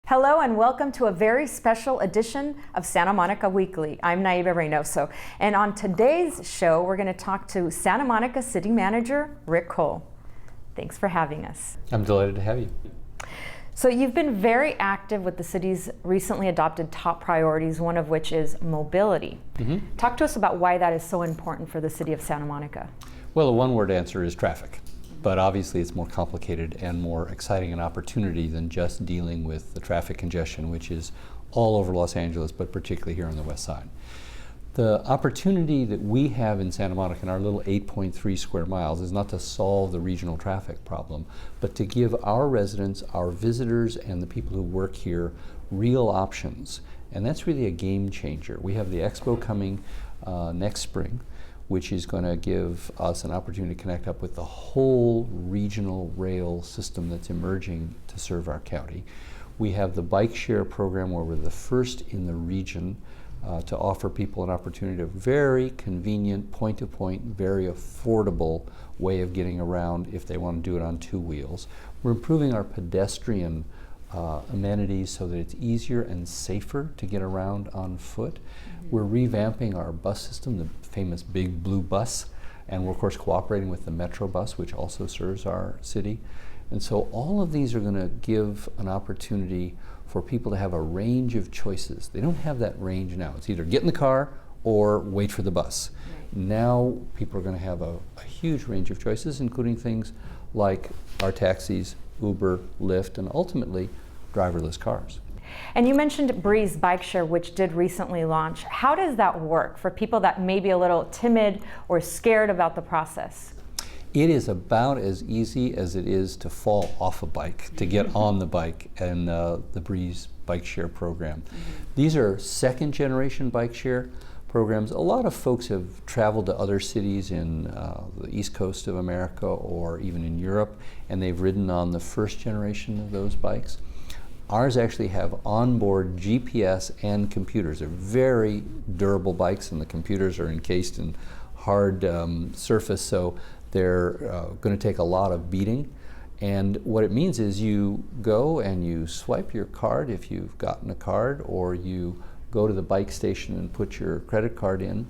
Hello and welcome to a very special edition of Santa Monica Weekly. I'm Naiva Reynoso, and on today's show we're going to talk to Santa Monica City Manager Rick Cole. Thanks for having us. I'm delighted to have you. So you've been very active with the city's recently adopted top priorities, one of which is mobility. Talk to us about why that is so important for the city of Santa Monica. Well, a one-word answer is traffic. But obviously it's more complicated and more exciting an opportunity than just dealing with the traffic congestion, which is all over Los Angeles, but particularly here on the west side. The opportunity that we have in Santa Monica in our little 8.3 square miles is not to solve the regional traffic problem, but to give our residents, our visitors, and the people who work here real options. And that's really a game changer. We have the expo coming next spring, which is going to give us an opportunity to connect up with the whole regional rail system that's emerging to serve our county. We have the bike share program where we're the first in the region to offer people an opportunity, a very convenient, point-to-point, very affordable way of getting around if they want to do it on two wheels. We're improving our pedestrian amenities so that it's easier and safer to get around on foot. We're revamping our bus system, the famous Big Blue Bus, and we're of course cooperating with the Metro Bus, which also serves our city. And so all of these are going to give an opportunity for people to have a range of choices. They don't have that range now. It's either get in the car or wait for the bus. Right. Now people are going to have a huge range of choices, including things like our taxis, Uber, Lyft, and ultimately driverless cars. And you mentioned Breeze Bike Share, which did recently launch. How does that work for people that may be a little timid or scared about the process? It is about as easy as it is to fall off a bike, to get on the bike, and the Breeze Bike Share program. These are second generation bike share programs. A lot of folks have traveled to other cities in the East Coast of America or even in Europe, and they've ridden on the first generation of those bikes. Ours actually have onboard GPS and computers. They're very durable bikes, and the computers are encased in hard surface, so they're going to take a lot of beating. And what it means is you go and you swipe your card if you've gotten a card, or you go to the bike station and put your credit card in,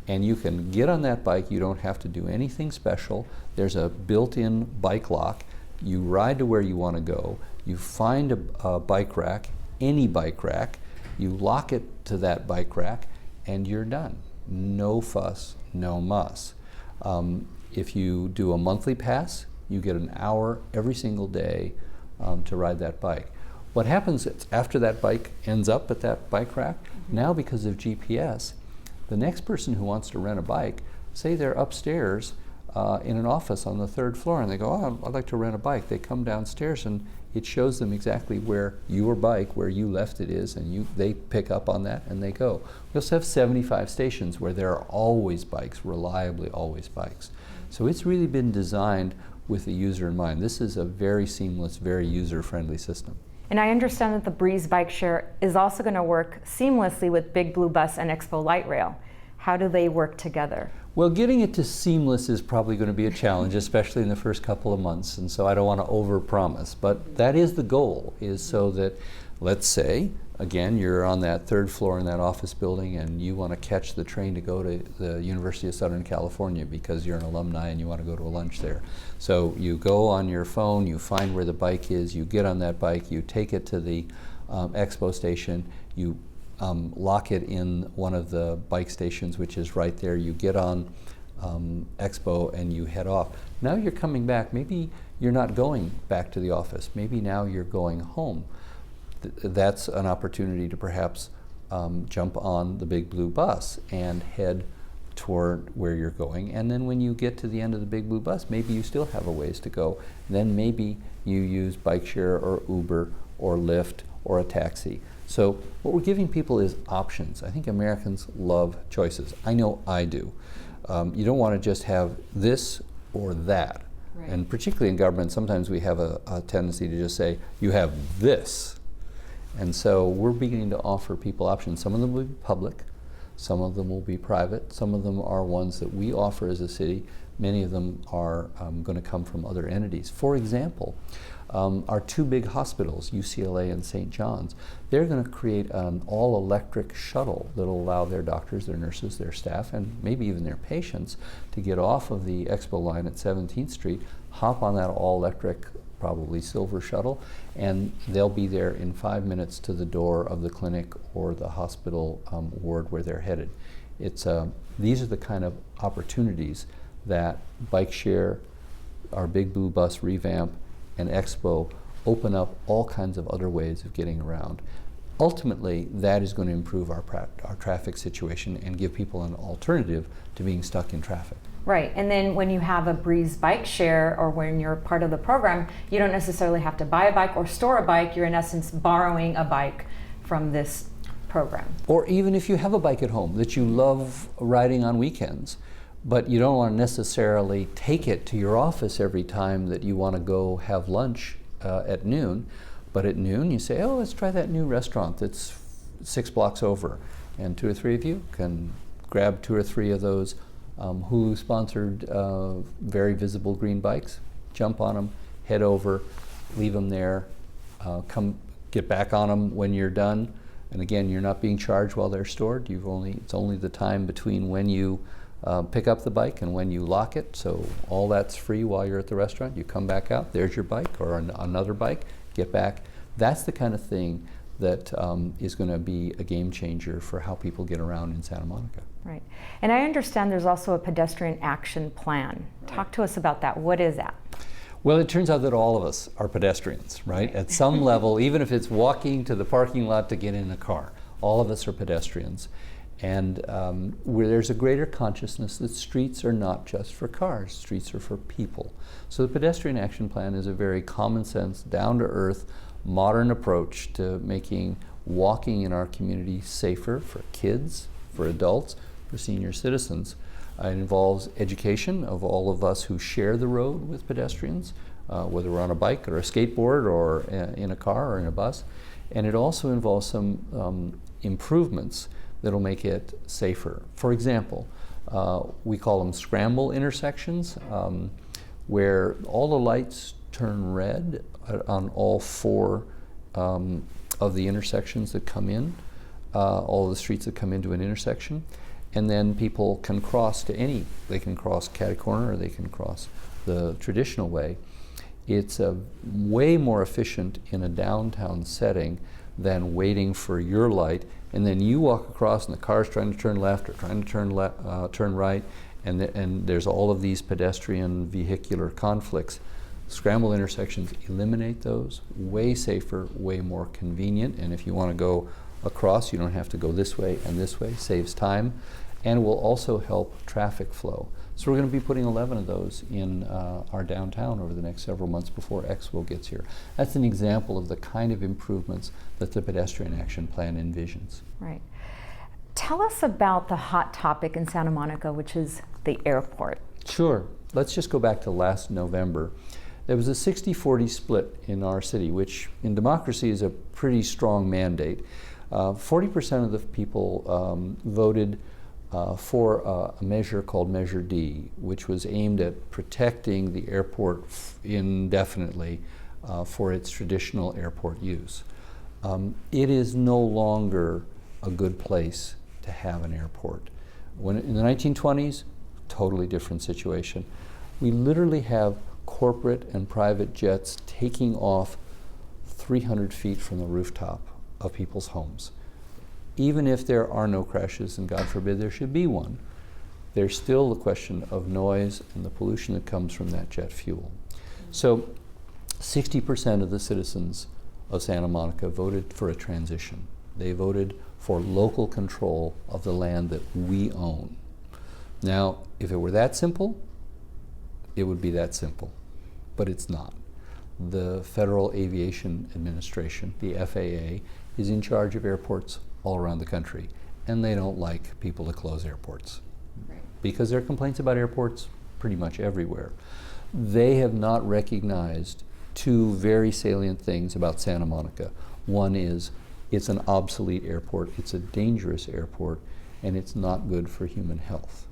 and you can get on that bike. You don't have to do anything special. There's a built-in bike lock. You ride to where you want to go. You find a bike rack, any bike rack, you lock it to that bike rack, and you're done. No fuss, no muss. If you do a monthly pass, you get an hour every single day to ride that bike. What happens is after that bike ends up at that bike rack, now because of GPS, the next person who wants to rent a bike, say they're upstairs in an office on the third floor, and they go, oh, I'd like to rent a bike. They come downstairs and it shows them exactly where your bike, where you left it is, and they pick up on that and they go. We also have 75 stations where there are always bikes, reliably always bikes. So it's really been designed with the user in mind. This is a very seamless, very user-friendly system. And I understand that the Breeze Bike Share is also going to work seamlessly with Big Blue Bus and Expo Light Rail. How do they work together? Well, getting it to seamless is probably going to be a challenge, especially in the first couple of months, and so I don't want to overpromise. But that is the goal, is so that, let's say, again, you're on that third floor in that office building and you want to catch the train to go to the University of Southern California because you're an alumni and you want to go to a lunch there. So you go on your phone, you find where the bike is, you get on that bike, you take it to the expo station, you lock it in one of the bike stations, which is right there. You get on Expo and you head off. Now you're coming back. Maybe you're not going back to the office. Maybe now you're going home. That's an opportunity to perhaps jump on the Big Blue Bus and head toward where you're going. And then when you get to the end of the Big Blue Bus, maybe you still have a ways to go. Then maybe you use bike share or Uber or Lyft or a taxi. So what we're giving people is options. I think Americans love choices. I know I do. You don't want to just have this or that. Right. And particularly in government, sometimes we have a tendency to just say, you have this. And so we're beginning to offer people options. Some of them will be public, some of them will be private, some of them are ones that we offer as a city. Many of them are going to come from other entities. For example, our two big hospitals, UCLA and St. John's. They're going to create an all-electric shuttle that will allow their doctors, their nurses, their staff, and maybe even their patients to get off of the Expo line at 17th Street, hop on that all-electric, probably silver shuttle, and they'll be there in 5 minutes to the door of the clinic or the hospital ward where they're headed. These are the kind of opportunities that Bike Share, our Big Blue Bus revamp, and Expo open up all kinds of other ways of getting around. Ultimately, that is going to improve our traffic situation and give people an alternative to being stuck in traffic. Right, and then when you have a Breeze Bike Share, or when you're part of the program, you don't necessarily have to buy a bike or store a bike. You're in essence borrowing a bike from this program. Or even if you have a bike at home that you love riding on weekends, but you don't want to necessarily take it to your office every time that you want to go have lunch at noon. But at noon you say, oh, let's try that new restaurant that's 6 blocks over. And 2 or 3 of you can grab 2 or 3 of those Hulu-sponsored very visible green bikes, jump on them, head over, leave them there, come get back on them when you're done. And again, you're not being charged while they're stored. It's only the time between when you pick up the bike and when you lock it, so all that's free while you're at the restaurant. You come back out, there's your bike or another bike, get back. That's the kind of thing that is going to be a game changer for how people get around in Santa Monica. Right, and I understand there's also a pedestrian action plan. Talk to us about that. What is that? Well, it turns out that all of us are pedestrians, right? At some level, even if it's walking to the parking lot to get in a car, all of us are pedestrians. And where there's a greater consciousness that streets are not just for cars, streets are for people. So the Pedestrian Action Plan is a very common sense, down-to-earth, modern approach to making walking in our community safer for kids, for adults, for senior citizens. It involves education of all of us who share the road with pedestrians, whether we're on a bike or a skateboard or in a car or in a bus. And it also involves some improvements that'll make it safer. For example, we call them scramble intersections, where all the lights turn red on all 4 of the intersections that come in, all the streets that come into an intersection, and then people can cross to they can cross catty corner or they can cross the traditional way. It's way more efficient in a downtown setting than waiting for your light, and then you walk across and the car's trying to turn left or trying to turn right, and there's all of these pedestrian vehicular conflicts. Scramble intersections eliminate those. Way safer, way more convenient, and if you want to go across, you don't have to go this way and this way, saves time, and will also help traffic flow. So we're going to be putting 11 of those in our downtown over the next several months before Expo gets here. That's an example of the kind of improvements that the Pedestrian Action Plan envisions. Right. Tell us about the hot topic in Santa Monica, which is the airport. Sure. Let's just go back to last November. There was a 60-40 split in our city, which in democracy is a pretty strong mandate. 40% of the people voted for a measure called Measure D, which was aimed at protecting the airport indefinitely for its traditional airport use. It is no longer a good place to have an airport. When in the 1920s, totally different situation. We literally have corporate and private jets taking off 300 feet from the rooftop of people's homes. Even if there are no crashes, and God forbid there should be one, there's still the question of noise and the pollution that comes from that jet fuel. So 60% of the citizens of Santa Monica voted for a transition. They voted for local control of the land that we own. Now, if it were that simple, it would be that simple, but it's not. The Federal Aviation Administration, the FAA, is in charge of airports all around the country, and they don't like people to close airports. Right. Because there are complaints about airports pretty much everywhere. They have not recognized 2 very salient things about Santa Monica. One is it's an obsolete airport, it's a dangerous airport, and it's not good for human health.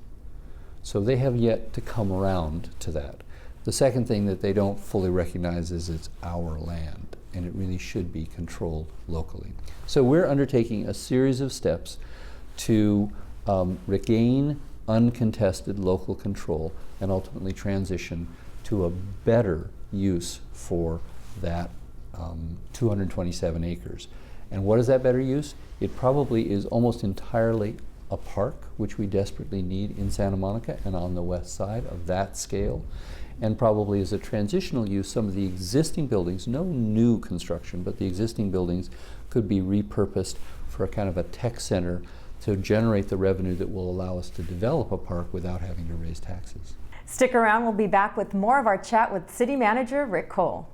So they have yet to come around to that. The second thing that they don't fully recognize is it's our land, and it really should be controlled locally. So we're undertaking a series of steps to regain uncontested local control and ultimately transition to a better use for that 227 acres. And what is that better use? It probably is almost entirely a park, which we desperately need in Santa Monica and on the west side of that scale. And probably as a transitional use, some of the existing buildings, no new construction, but the existing buildings could be repurposed for a kind of a tech center to generate the revenue that will allow us to develop a park without having to raise taxes. Stick around, we'll be back with more of our chat with City Manager Rick Cole.